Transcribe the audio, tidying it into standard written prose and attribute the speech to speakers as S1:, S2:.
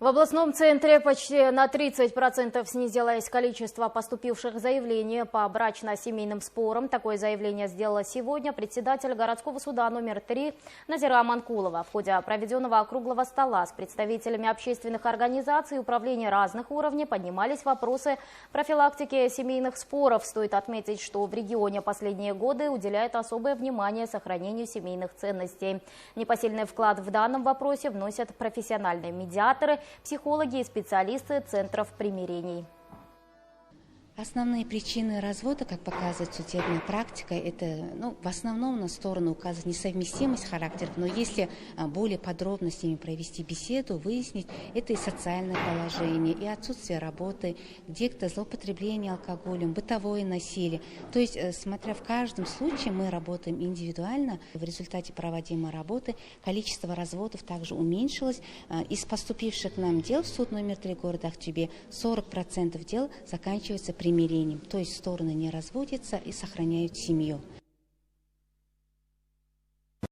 S1: В областном центре почти на 30% снизилось количество поступивших заявлений по брачно-семейным спорам. Такое заявление сделала сегодня председатель городского суда номер 3 Назира Манкулова. В ходе проведенного круглого стола с представителями общественных организаций и управлений разных уровней поднимались вопросы профилактики семейных споров. Стоит отметить, что в регионе последние годы уделяют особое внимание сохранению семейных ценностей. Непосильный вклад в данном вопросе вносят профессиональные медиаторы, психологи и специалисты центров примирений.
S2: Основные причины развода, как показывает судебная практика, это в основном на сторону указывает несовместимость характеров, но если более подробно с ними провести беседу, выяснить, это и социальное положение, и отсутствие работы, где-то злоупотребление алкоголем, бытовое насилие. То есть, смотря в каждом случае, мы работаем индивидуально. В результате проводимой работы количество разводов также уменьшилось. Из поступивших к нам дел в суд номер 3 города Актюбе 40% дел заканчиваются примирением, то есть стороны не разводятся и сохраняют семью.